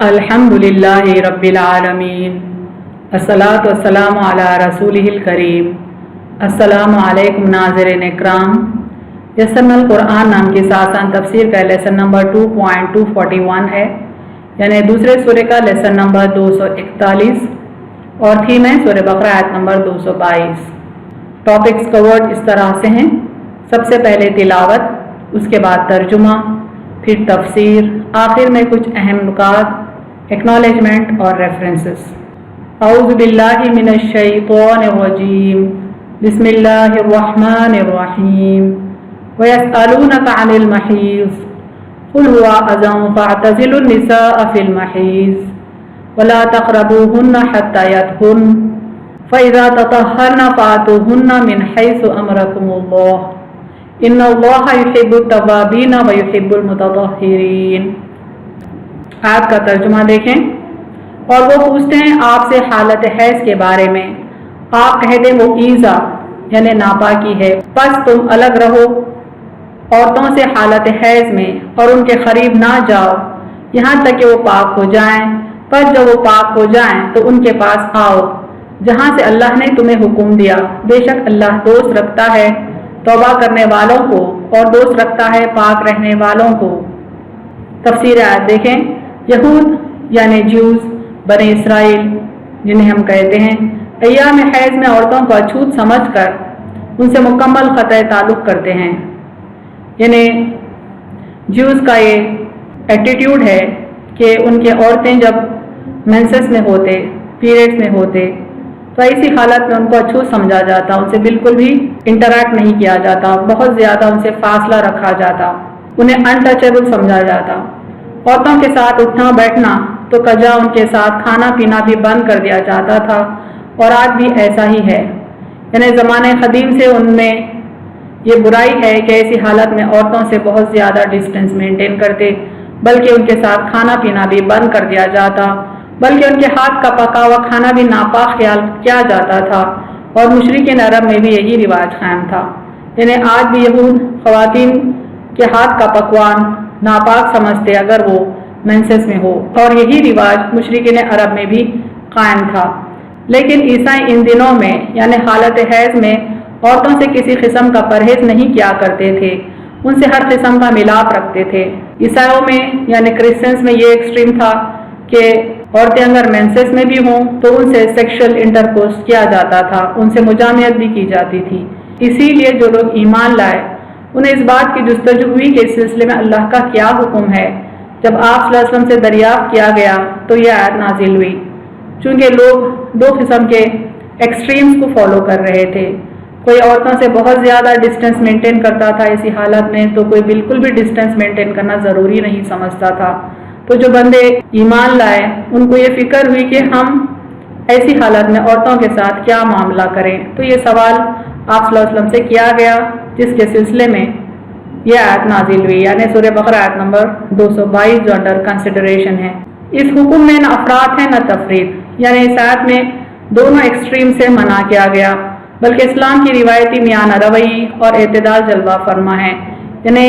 अल्हम्दुलिल्लाहि रब्बिल आलमीन अस्सलातु वस्सलामु अला रसूलिहिल करीम। अस्सलामु अलैकुम नाज़रीन इकराम। यस्सरनल कुरान नाम की आसान तफसीर का लेसन नंबर 2.241 है, यानी दूसरे सूरे का लेसन नंबर 241 और थीम है सूरह बकरा आयत नंबर 222। टॉपिक्स कवर्ड इस तरह से हैं: सबसे पहले तिलावत, उसके बाद तर्जुमा, फिर तफसीर, आखिर में कुछ अहम नुकात, एक्नॉलेजमेंट और रेफरेंसेस। औज़ु बिल्लाहि मिनश शैतानिर रजीम, बिस्मिल्लाहिर रहमानिर रहीम। व यस्अलूनका अनिल महीज़ क़ुल हुवा अज़न फ़अतज़िलुन निसाअ फ़िल महीज़ वला तक़रबूहुन्ना हत्ता यतहुन्न फ़इज़ा ततहहरना फ़अतूहुन्ना मिन हैसु अमरकुमुल्लाह इन्नल्लाहा युहिब्बुत तव्वाबीन व युहिब्बुल मुतत्तहिरीन। आयत का तर्जुमा देखें। और वो पूछते हैं आपसे हालत हैज़ के बारे में, आप कह दें वो ईज़ा यानी नापाकी है, बस तुम अलग रहो औरतों से हालत हैज़ में और उनके करीब ना जाओ यहाँ तक कि वो पाक हो जाएं। पर जब वो पाक हो जाएं तो उनके पास आओ जहाँ से अल्लाह ने तुम्हें हुक्म दिया। बेशक अल्लाह दोस्त रखता है तौबा करने वालों को और दोस्त रखता है पाक रहने वालों को। तफसीर आयत देखें। यहूद यानी ज्यूज, बने इसराइल जिन्हें हम कहते हैं, अय्याम हैज़ में औरतों को अछूत समझकर उनसे मुकम्मल क़त्अ ताल्लुक़ करते हैं। यानी ज्यूज का ये एटीट्यूड है कि उनके औरतें जब मेंसेस में होते, पीरियड्स में होते, तो ऐसी हालत में उनको अछूत समझा जाता, उनसे बिल्कुल भी इंटरैक्ट नहीं किया जाता, बहुत ज़्यादा उनसे फासला रखा जाता, उन्हें अनटचेबल समझा जाता। औरतों के साथ उठना बैठना तो कजा उनके साथ खाना पीना भी बंद कर दिया जाता था, और आज भी ऐसा ही है। यानी ज़माने क़दीम से उनमें ये बुराई है कि ऐसी हालत में औरतों से बहुत ज़्यादा डिस्टेंस मेंटेन करते, बल्कि उनके साथ खाना पीना भी बंद कर दिया जाता, बल्कि उनके हाथ का पका हुआ खाना भी नापाक ख्याल किया जाता था। और मुशरिकीन अरब में भी यही रिवाज कायम था। यानी आज भी यहूद ख़वातीन के हाथ का पकवान नापाक समझते अगर वो मेंसेस में हो, और यही रिवाज मुशरिकीन अरब में भी कायम था। लेकिन ईसाई इन दिनों में यानी हालत हैज़ में औरतों से किसी किस्म का परहेज़ नहीं किया करते थे, उनसे हर किस्म का मिलाप रखते थे। ईसाइयों में यानी क्रिश्चियंस में ये एक्सट्रीम था कि औरतें अगर मेंसेस में भी हों तो उनसे सेक्सुअल इंटरकोर्स किया जाता था, उनसे मुजामियत भी की जाती थी। इसीलिए जो लोग ईमान लाए उन्हें इस बात की जुस्तजू हुई कि इस सिलसिले में अल्लाह का क्या हुक्म है। जब आप सल्लल्लाहु अलैहि वसल्लम से दरियाफ्त किया गया तो यह आयत नाजिल हुई। चूँकि लोग दो किस्म के एक्सट्रीम्स को फॉलो कर रहे थे, कोई औरतों से बहुत ज़्यादा डिस्टेंस मेंटेन करता था ऐसी हालत में, तो कोई बिल्कुल भी डिस्टेंस मेंटेन करना ज़रूरी नहीं समझता था। तो जो बंदे ईमान लाए उनको ये फ़िक्र हुई कि हम ऐसी हालत में औरतों के साथ क्या मामला करें। तो ये सवाल आप सल्लल्लाहु अलैहि वसल्लम से किया गया, जिसके सिलसिले में यह आयत नाजिल हुई, यानी सूरह बकरा आयत नंबर 222 जो अंडर कंसिडरेशन है। इस हुक्म में न अफरात है न तफरीद, यानी इस आयत में दोनों एक्सट्रीम से मना किया गया, बल्कि इस्लाम की रिवायती मियाना रवैई और एतदाल जलवा फरमा है। यानी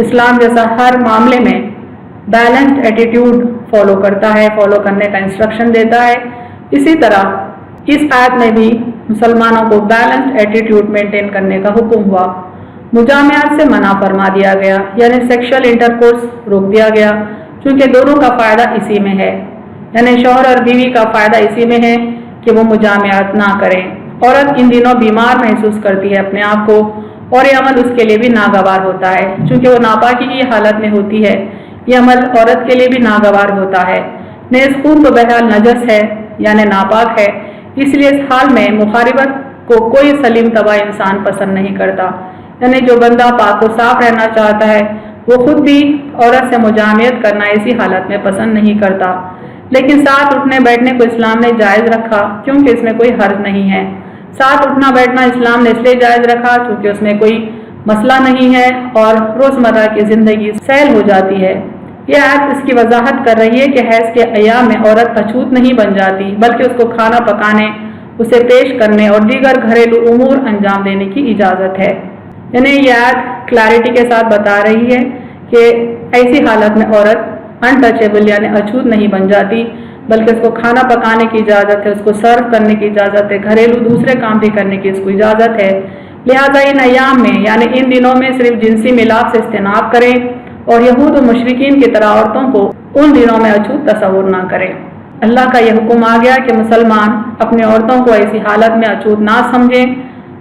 इस्लाम जैसा हर मामले में बैलेंस्ड एटीट्यूड फॉलो करता है, फॉलो करने का इंस्ट्रक्शन देता है। इसी तरह इस आयत में भी मुसलमानों को बैलेंस्ड एटीट्यूड मेंटेन करने का हुक्म हुआ। मुजामियात से मना फरमा दिया गया, यानी सेक्सुअल इंटरकोर्स रोक दिया गया, क्योंकि दोनों का फ़ायदा इसी में है। यानी शौहर और बीवी का फ़ायदा इसी में है कि वो मुजामियात ना करें। औरत इन दिनों बीमार महसूस करती है अपने आप को, और ये अमल उसके लिए भी नागवार होता है, क्योंकि वो नापाकी की हालत में होती है। ये अमल औरत के लिए भी नागवार होता है। नेज़ खून तो बहरहाल नजस है यानी नापाक है, इसलिए इस हाल में मुखारिबत को कोई सलीम तबा इंसान पसंद नहीं करता। यानी जो बंदा पाक को साफ रहना चाहता है वो खुद भी औरत से मुजामियत करना ऐसी हालत में पसंद नहीं करता। लेकिन साथ उठने बैठने को इस्लाम ने जायज़ रखा, क्योंकि इसमें कोई हर्ज नहीं है। साथ उठना बैठना इस्लाम ने इसलिए जायज़ रखा क्योंकि उसमें कोई मसला नहीं है और रोज़मर्रा की ज़िंदगी सहल हो जाती है। यह आयत इसकी वजाहत कर रही है कि हैज़ के अय्याम में औरत अछूत नहीं बन जाती, बल्कि उसको खाना पकाने, उसे पेश करने और दीगर घरेलू उमूर अंजाम देने की इजाज़त है। यानी यह आयत क्लैरिटी के साथ बता रही है कि ऐसी हालत में औरत अनटचेबल यानी अछूत नहीं बन जाती, बल्कि उसको खाना पकाने की इजाज़त है, उसको सर्व करने की इजाज़त है, घरेलू दूसरे काम भी करने की इसको इजाज़त है। लिहाजा इन अयाम में यानी इन दिनों में सिर्फ जिनसी मिलाप से इज्तनाब करें और यहूद व मुशरिकीन की तरह औरतों को उन दिनों में अछूत तस्वुर ना करें। अल्लाह का यह हुक्म आ गया कि मुसलमान अपनी औरतों को ऐसी हालत में अछूत ना समझें,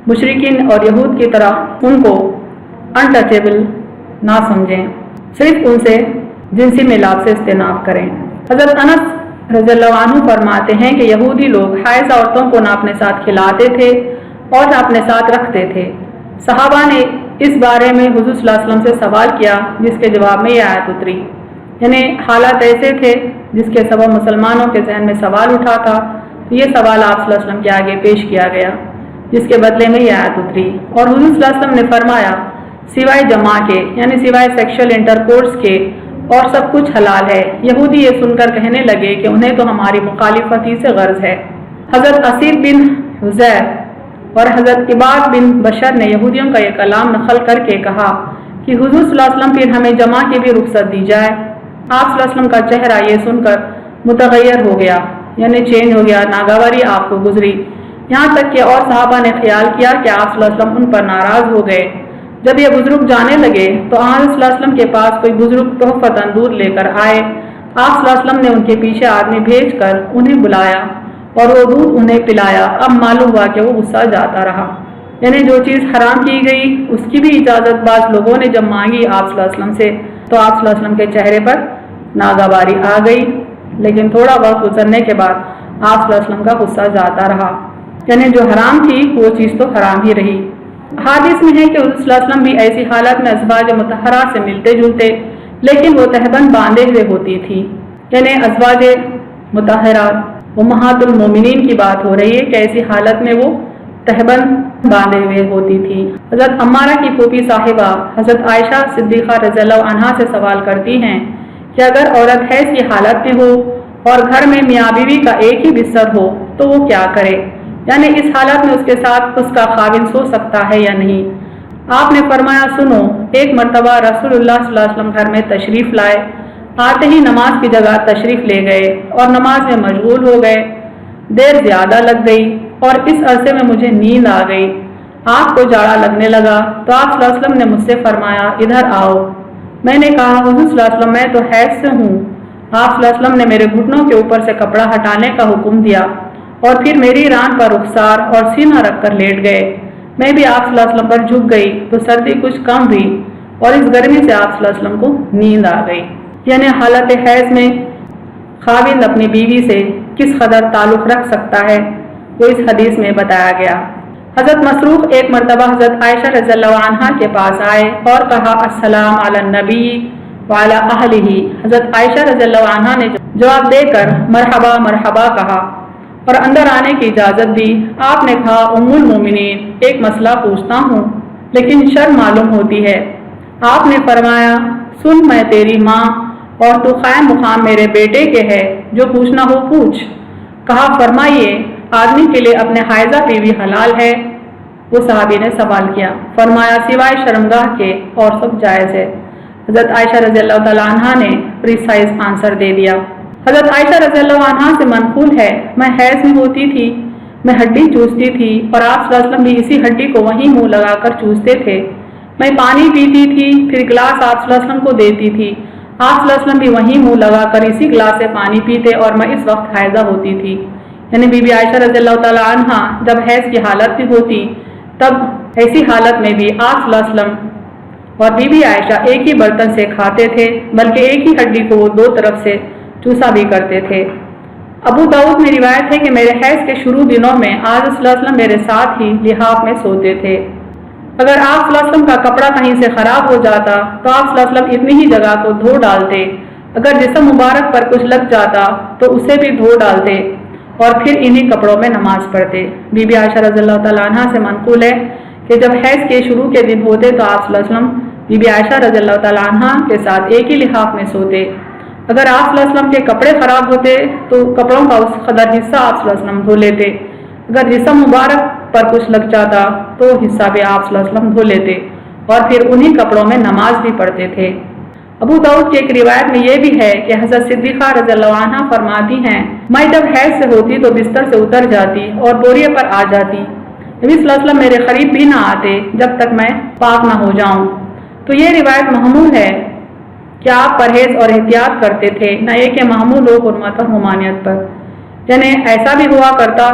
मुशरिकीन और यहूद की तरह उनको अनटचेबल ना समझें, सिर्फ उनसे जिनसी मिलाप से इज्तनाब करें। हज़रत अनस रज़ियल्लाहु अन्हु फरमाते हैं कि यहूदी लोग हाइज़ औरतों को ना अपने साथ खिलाते थे और ना अपने साथ रखते थे। सहाबा ने इस बारे में हुज़ूर सल्लल्लाहु अलैहि वसल्लम से सवाल किया, जिसके जवाब में यह आयत उतरी। यानी हालात ऐसे थे जिसके सबब मुसलमानों के जहन में सवाल उठा था, तो ये सवाल आप सल्लल्लाहु अलैहि वसल्लम के आगे पेश किया गया, जिसके बदले में यह आयत उतरी। और हुज़ूर सल्लल्लाहु अलैहि वसल्लम ने फरमाया, सिवाय जमा के यानी सिवाय सेक्शुअल इंटरकोर्स के और सब कुछ हलाल है। यहूदी ये सुनकर कहने लगे कि उन्हें तो हमारी मुखालिफत ही से गर्ज है। हज़रत असीद बिन हुज़ैर और हज़रत इबाद बिन बशर ने यहूदियों का ये कलाम नकल करके कहा कि हुज़ूर सल्लल्लाहु अलैहि वसल्लम फिर हमें जमा की भी रुख्सत दी जाए। आप सल्लल्लाहु अलैहि वसल्लम का चेहरा ये सुनकर मुतगय्यर हो गया, यानी चेंज हो गया, नागवारी आपको गुजरी। यहाँ तक कि और सहाबा ने ख्याल किया कि आप सल्लल्लाहु अलैहि वसल्लम उन पर नाराज़ हो गए। जब ये बुजुर्ग जाने लगे तो आप सल्लल्लाहु अलैहि वसल्लम के पास कोई बुजुर्ग तोहफतन दूध लेकर आए। आप सल्लल्लाहु अलैहि वसल्लम ने उनके पीछे आदमी भेजकर उन्हें बुलाया और वो दूध उन्हें पिलाया। अब मालूम हुआ कि वो गुस्सा जाता रहा, यानी जो चीज़ हराम की गई उसकी भी इजाज़त बाज़ लोगों ने जब मांगी आप सल्लल्लाहु अलैहि वसल्लम से, तो आप सल्लल्लाहु अलैहि वसल्लम के चेहरे पर नागवारी आ गई। लेकिन थोड़ा वक्त गुजरने के बाद आप सल्लल्लाहु अलैहि वसल्लम का गुस्सा जाता रहा, यानी जो हराम थी वो चीज़ तो हराम ही रही। हादिस में है कि हुज़ूर सल्लल्लाहु अलैहि वसल्लम भी ऐसी हालत में अज़वाज मुतहरा से मिलते जुलते, लेकिन वो तहबंद बांधे हुए होती थी। यानी अज़वाज मुतहरा उम्महातुल मोमिनीन की बात हो रही है कि ऐसी हालत में वो तहबंद बांधे हुए होती थी। हज़रत अम्मारा की फूफी साहिबा हज़रत आयशा सिद्दीक़ा रज़ियल्लाहु अन्हा से सवाल करती हैं कि अगर औरत हैज़ की हालत में हो और घर में मियाँ बीवी का एक ही बिस्तर हो तो वो क्या करे, यानी इस हालत में उसके साथ उसका खाविन सो सकता है या नहीं। आपने फरमाया, सुनो, एक मरतबा रसूलुल्लाह सल्लल्लाहु अलैहि वसल्लम घर में तशरीफ़ लाए, आते ही नमाज की जगह तशरीफ़ ले गए और नमाज में मशगूल हो गए। देर ज़्यादा लग गई और इस अरसे में मुझे नींद आ गई। आँख को जाड़ा लगने लगा तो आप सल्लल्लाहु अलैहि वसल्लम ने मुझसे फरमाया, इधर आओ। मैंने कहा, हुज़ूर सल्लल्लाहु अलैहि वसल्लम, मैं तो हैज़ से हूँ। आप सल्लल्लाहु अलैहि वसल्लम ने मेरे घुटनों के ऊपर से कपड़ा हटाने का हुक्म दिया और फिर मेरी रान पर रुखसार और सीना रखकर लेट गए। मैं भी आप सल्लल्लाहु अलैहि वसल्लम पर झुक गई तो सर्दी कुछ कम हुई और इस गर्मी से आप सल्लल्लाहु अलैहि वसल्लम को नींद आ गई। यानी हालत हैज़ में खाविंद अपनी बीवी से किस कदर ताल्लुक़ रख सकता है वो इस हदीस में बताया गया। हज़रत मसरूक़ एक मरतबा हज़रत आयशा रज़ियल्लाहु अन्हा के पास आए और कहा, अस्सलाम अलन नबी व अला अहलिही। हज़रत आयशा रज़ियल्लाहु अन्हा ने जवाब देकर मरहबा मरहबा कहा और अंदर आने की इजाज़त दी। आपने कहा, उम्मुल मोमिनीन, एक मसला पूछता हूँ लेकिन शर्म मालूम होती है। आपने फरमाया, सुन, मैं तेरी माँ और तू क़ायम मुक़ाम मेरे बेटे के है, जो पूछना हो पूछ। कहा, फरमाइए, आदमी के लिए अपने हायज़ा बीवी हलाल है? वो सहाबी ने सवाल किया। फरमाया, सिवाय शर्मगाह के और सब जायज़ है। हज़रत आयशा रज़ियल्लाहु तआला अन्हा ने प्रिसाइज आंसर दे दिया। हज़रत आयशा रज़ियल्लाहु अन्हा से मनक़ूल है, मैं हैज़ में होती थी, मैं हड्डी चूसती थी और आप सल्लल्लाहु अलैहि वसल्लम भी इसी हड्डी को वहीं मुँह लगाकर चूसते थे। मैं पानी पीती थी, फिर गिलास आप सल्लल्लाहु अलैहि वसल्लम को देती थी, आप सल्लल्लाहु अलैहि वसल्लम भी वहीं मुँह लगाकर इसी गिलास से पानी पीते और मैं इस वक्त हायज़ा होती थी। यानी बीबी आयशा रज़ियल्लाहु तआला अन्हा जब हैज़ की हालत में होती तब ऐसी हालत में भी आप सल्लल्लाहु अलैहि वसल्लम और बीबी आयशा एक ही बर्तन से खाते थे, बल्कि एक ही हड्डी को वो दो तरफ से चूसा भी करते थे। अबू दाऊद में रिवायत है कि मेरे हैज़ के शुरू दिनों में आज सल्लल्लाहु अलैहि वसल्लम मेरे साथ ही लिहाफ में सोते थे। अगर आप सल्लल्लाहु अलैहि वसल्लम का कपड़ा कहीं से ख़राब हो जाता तो आप सल्लल्लाहु अलैहि वसल्लम इतनी ही जगह को धो डालते, अगर जिस्म मुबारक पर कुछ लग जाता तो उसे भी धो डालते और फिर इन्हीं कपड़ों में नमाज पढ़ते। बीबी आयशा रज़ियल्लाहु तआला अन्हा से मनक़ूल है कि जब हैज़ के शुरू के दिन होते तो आप सल्लल्लाहु अलैहि वसल्लम बीबी आयशा रज़ियल्लाहु तआला अन्हा के साथ एक ही लिहाफ में सोते। अगर आप सल्लल्लाहु अलैहि वसल्लम के कपड़े ख़राब होते तो कपड़ों का उस कदर हिस्सा आप सल्लल्लाहु अलैहि वसल्लम धो लेते, अगर जिस्म मुबारक पर कुछ लग जाता तो हिस्सा भी आप सल्लल्लाहु अलैहि वसल्लम धो लेते और फिर उन्हीं कपड़ों में नमाज भी पढ़ते थे। ابو داؤد کی ایک روایت میں یہ بھی ہے کہ حضرت صدیقہ رضی اللہ عنہا فرماتی ہیں میں جب حیض سے ہوتی تو بستر سے اتر جاتی اور بوریے پر آ جاتی، نبی صلی اللہ علیہ وسلم میرے قریب بھی نہ آتے جب تک میں پاک نہ ہو جاؤں۔ تو یہ روایت محمول ہے کہ آپ پرہیز اور احتیاط کرتے تھے، نہ یہ کہ محمول ہو حرمت اور ممانعت پر۔ یعنی ایسا بھی ہوا کرتا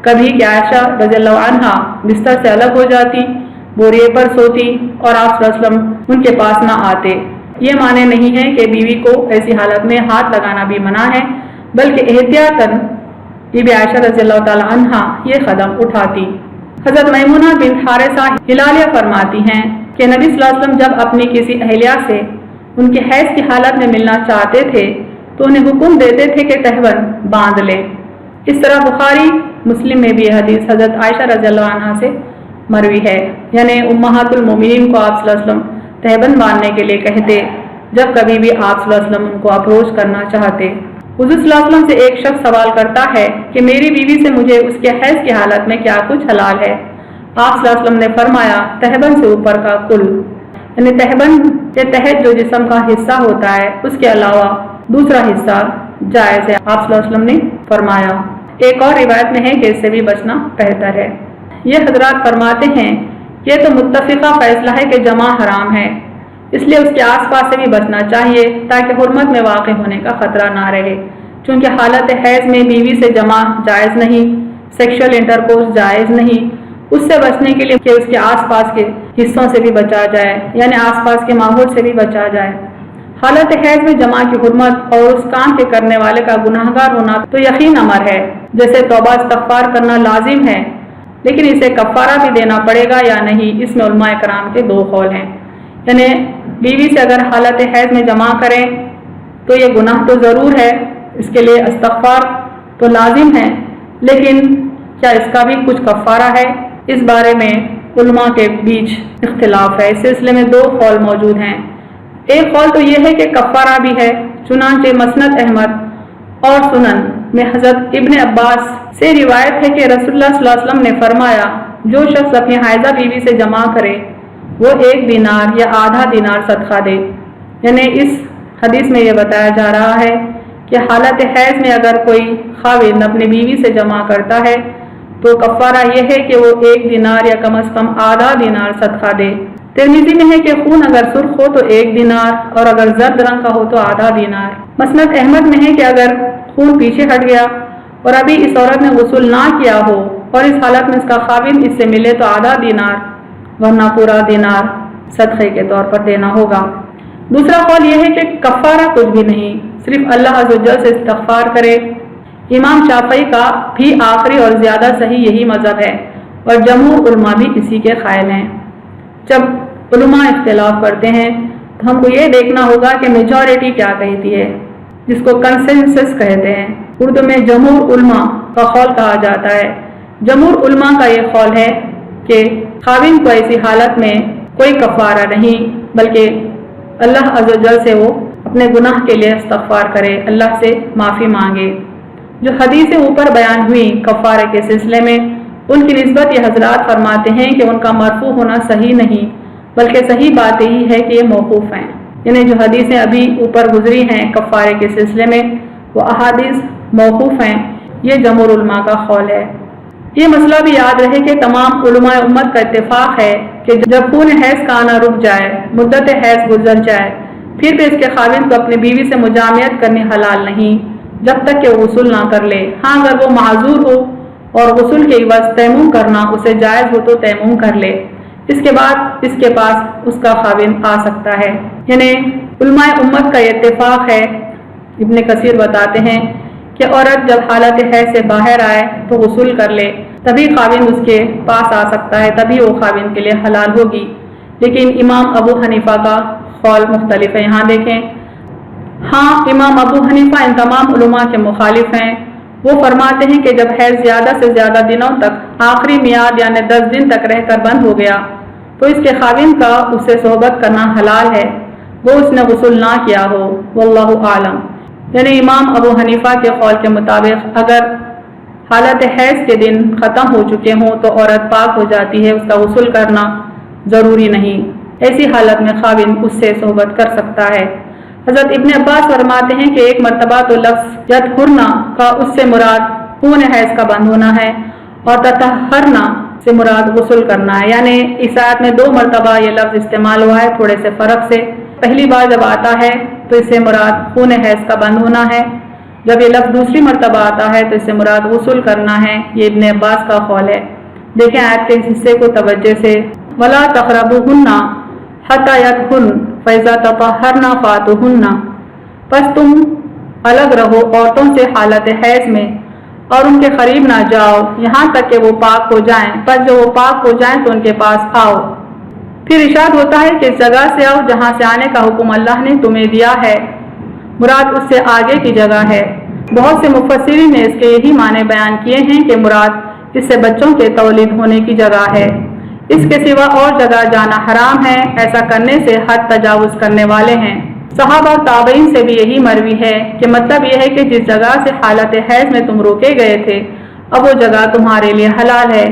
کبھی کہ عائشہ رضی اللہ عنہا بستر سے الگ ہو جاتی، بوریے پر سوتی اور آپ صلی اللہ علیہ وسلم ان کے پاس نہ آتے۔ یہ معنی نہیں ہے کہ بیوی کو ایسی حالت میں ہاتھ لگانا بھی منع ہے، بلکہ احتیاطاً بی بی عائشہ رضی اللہ تعالی عنہا یہ قدم اٹھاتی۔ حضرت میمونہ بنت حارثہ ہلالیہ فرماتی ہیں کہ نبی صلی اللہ علیہ وسلم جب اپنی کسی اہلیہ سے ان کے حیض کی حالت میں ملنا چاہتے تھے تو انہیں حکم دیتے تھے کہ تہبند باندھ لے۔ اس طرح بخاری مسلم میں بھی یہ حدیث حضرت عائشہ رضی اللہ عنہا سے مروی ہے، یعنی امہات المومنین کو آپ صلی اللہ علیہ وسلم تہبند باندھنے کے لیے کہتے جب کبھی بھی آپ صلی اللہ علیہ وسلم ان کو اپروچ کرنا چاہتے۔ حضور صلی اللہ علیہ وسلم سے ایک شخص سوال کرتا ہے کہ میری بیوی سے مجھے اس کے حیض کی حالت میں کیا کچھ حلال ہے؟ آپ صلی اللہ علیہ وسلم نے فرمایا تہبند سے اوپر کا کل، یعنی تہبند کے تحت جو جسم کا حصہ ہوتا ہے اس کے علاوہ دوسرا حصہ جائز ہے، آپ صلی اللہ علیہ وسلم نے فرمایا۔ ایک اور روایت میں ہے کہ اس سے بھی بچنا بہتر ہے۔ یہ حضرات فرماتے ہیں یہ تو متفقہ فیصلہ ہے کہ جمع حرام ہے، اس لیے اس کے آس پاس سے بھی بچنا چاہیے تاکہ حرمت میں واقع ہونے کا خطرہ نہ رہے، چونکہ حالت حیض میں بیوی سے جمع جائز نہیں، سیکشل انٹرکورس جائز نہیں۔ اس سے بچنے کے لیے کہ اس کے آس پاس کے حصوں سے بھی بچا جائے، یعنی آس پاس کے ماحول سے بھی بچا جائے۔ حالت حیض میں جمع کی حرمت اور اس کام کے کرنے والے کا گناہگار ہونا تو یقین امر ہے، جیسے توبہ استغفار کرنا لازم ہے، لیکن اسے کفارہ بھی دینا پڑے گا یا نہیں، اس میں علماء کرام کے دو قول ہیں۔ یعنی بیوی سے اگر حالت حیض میں جمع کریں تو یہ گناہ تو ضرور ہے، اس کے لیے استغفار تو لازم ہے، لیکن کیا اس کا بھی کچھ کفارہ ہے؟ اس بارے میں علماء کے بیچ اختلاف ہے، اس سلسلے میں دو قول موجود ہیں۔ ایک قول تو یہ ہے کہ کفارہ بھی ہے، چنانچہ مسند احمد اور سنن میں حضرت ابن عباس سے روایت ہے کہ رسول اللہ صلی اللہ علیہ وسلم نے فرمایا جو شخص اپنی حائضہ بیوی سے جمع کرے وہ 1 دینار یا آدھا دینار صدقہ دے۔ یعنی اس حدیث میں یہ بتایا جا رہا ہے کہ حالت حیض میں اگر کوئی خاوند اپنی بیوی سے جمع کرتا ہے تو کفارہ یہ ہے کہ وہ 1 دینار یا کم از کم آدھا دینار صدقہ دے۔ ترمذی میں ہے کہ خون اگر سرخ ہو تو 1 دینار اور اگر زرد رنگ کا ہو تو آدھا دینار۔ مسند احمد میں ہے کہ اگر خون پیچھے ہٹ گیا اور ابھی اس عورت نے غسل نہ کیا ہو اور اس حالت میں اس کا خاوند اس سے ملے تو آدھا دینار ورنہ پورا دینار صدقے کے طور پر دینا ہوگا۔ دوسرا قول یہ ہے کہ کفارہ کچھ بھی نہیں، صرف اللہ عز و جل سے استغفار کرے۔ امام شافعی کا بھی آخری اور زیادہ صحیح یہی مذہب ہے اور جمہور علماء بھی اسی کے قائل ہیں۔ جب علماء اختلاف کرتے ہیں تو ہم کو یہ دیکھنا ہوگا کہ میجورٹی کیا کہتی ہے، جس کو کنسنسس کہتے ہیں، اردو میں جمہور علماء کا قول کہا جاتا ہے۔ جمہور علماء کا یہ قول ہے کہ خاوند کو ایسی حالت میں کوئی کفارہ نہیں، بلکہ اللہ عز و جل سے وہ اپنے گناہ کے لیے استغفار کرے، اللہ سے معافی مانگے۔ جو حدیثیں اوپر بیان ہوئی کفارے کے سلسلے میں، ان کی نسبت یہ حضرات فرماتے ہیں کہ ان کا مرفوع ہونا صحیح نہیں، بلکہ صحیح بات یہی ہے کہ یہ موقوف ہیں۔ یعنی جو حدیثیں ابھی اوپر گزری ہیں کفارے کے سلسلے میں وہ احادیث موقوف ہیں، یہ جمہور علماء کا قول ہے۔ یہ مسئلہ بھی یاد رہے کہ تمام علماء امت کا اتفاق ہے کہ جب خون حیض کا آنا رک جائے، مدت حیض گزر جائے، پھر بھی اس کے خاوند کو اپنی بیوی سے مجامعت کرنی حلال نہیں جب تک کہ وہ غسل نہ کر لے۔ ہاں اگر وہ معذور ہو اور غسل کے عوض تیمم کرنا اسے جائز ہو تو تیمم کر لے، اس کے بعد اس کے پاس اس کا خاوند آ سکتا ہے۔ یعنی علماء امت کا یہ اتفاق ہے۔ ابن کثیر بتاتے ہیں کہ عورت جب حالت حیض سے باہر آئے تو غسل کر لے، تبھی خاوند اس کے پاس آ سکتا ہے، تبھی وہ خاوند کے لیے حلال ہوگی۔ لیکن امام ابو حنیفہ کا قول مختلف ہے، یہاں دیکھیں۔ ہاں امام ابو حنیفہ ان تمام علماء کے مخالف ہیں۔ وہ فرماتے ہیں کہ جب حیض زیادہ سے زیادہ دنوں تک آخری میعاد یعنی 10 دن تک رہ کر بند ہو گیا تو اس کے خاوند کا اس سے صحبت کرنا حلال ہے، وہ اس نے غسل نہ کیا ہو، واللہ عالم۔ یعنی امام ابو حنیفہ کے قول کے مطابق اگر حالت حیض کے دن ختم ہو چکے ہوں تو عورت پاک ہو جاتی ہے، اس کا غسل کرنا ضروری نہیں۔ ایسی حالت میں خاوند اس سے صحبت کر سکتا ہے۔ حضرت ابن عباس فرماتے ہیں کہ ایک مرتبہ تو لفظ یطہرنا کا اس سے مراد خون حیض کا بند ہونا ہے اور تطہرنا سے مراد غسل کرنا ہے، یعنی اس آیت میں 2 مرتبہ یہ لفظ استعمال ہوا ہے تھوڑے سے فرق سے۔ پہلی بار جب آتا ہے تو اس سے مراد خون حیض کا بند ہونا ہے، جب یہ لفظ دوسری مرتبہ آتا ہے تو اس سے مراد غسل کرنا ہے۔ یہ ابن عباس کا قول ہے۔ دیکھیں آیت کے اس حصے کو توجہ سے، وَلَا تَقْرَبُوهُنَّ حَتَّى يَطْهُرْنَ فَإِذَا تَطَهَّرْنَ فَأْتُوهُنَّ، پس تم الگ رہو عورتوں سے حالت حیض میں اور ان کے قریب نہ جاؤ یہاں تک کہ وہ پاک ہو جائیں، پس جب وہ پاک ہو جائیں تو ان کے پاس آؤ۔ پھر ارشاد ہوتا ہے کہ اس جگہ سے آؤ جہاں سے آنے کا حکم اللہ نے تمہیں دیا ہے، مراد اس سے آگے کی جگہ ہے۔ بہت سے مفسرین نے اس کے یہی معنی بیان کیے ہیں کہ مراد اس سے بچوں کے تولید ہونے کی جگہ ہے، اس کے سوا اور جگہ جانا حرام ہے، ایسا کرنے سے حد تجاوز کرنے والے ہیں۔ صحابہ اور تابعین سے بھی یہی مروی ہے کہ مطلب یہ ہے کہ جس جگہ سے حالت حیض میں تم روکے گئے تھے اب وہ جگہ تمہارے لیے حلال ہے۔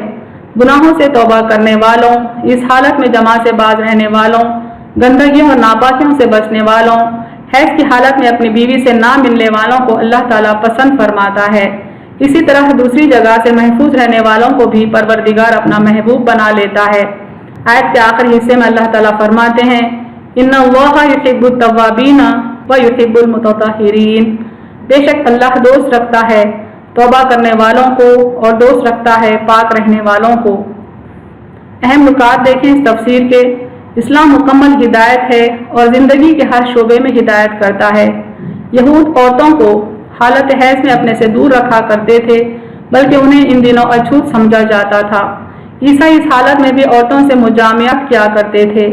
گناہوں سے توبہ کرنے والوں، اس حالت میں جماع سے باز رہنے والوں، گندگیوں اور ناپاکیوں سے بچنے والوں، حیض کی حالت میں اپنی بیوی سے نہ ملنے والوں کو اللہ تعالیٰ پسند فرماتا ہے۔ اسی طرح دوسری جگہ سے محفوظ رہنے والوں کو بھی پروردگار اپنا محبوب بنا لیتا ہے۔ آیت کے آخری حصے میں اللہ تعالیٰ فرماتے ہیں ان اللہ یحب التوابین ویحب المتطہرین، بے شک اللہ دوست رکھتا ہے توبہ کرنے والوں کو اور دوست رکھتا ہے پاک رہنے والوں کو۔ اہم نکات دیکھیں اس تفسیر کے۔ اسلام مکمل ہدایت ہے اور زندگی کے ہر شعبے میں ہدایت کرتا ہے۔ یہود عورتوں کو حالت حیض میں اپنے سے دور رکھا کرتے تھے، بلکہ انہیں ان دنوں اچھوت سمجھا جاتا تھا۔ عیسائی اس حالت میں بھی عورتوں سے مجامعت کیا کرتے تھے۔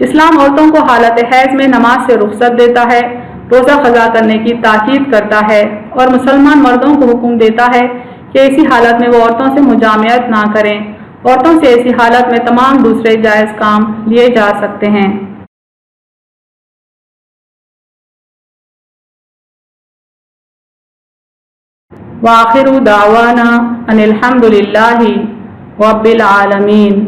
اسلام عورتوں کو حالت حیض میں نماز سے رخصت دیتا ہے، روزہ قضا کرنے کی تاکید کرتا ہے اور مسلمان مردوں کو حکم دیتا ہے کہ ایسی حالت میں وہ عورتوں سے مجامعت نہ کریں۔ عورتوں سے ایسی حالت میں تمام دوسرے جائز کام لیے جا سکتے ہیں۔ وآخر دعوانا ان الحمد للہ رب العالمین۔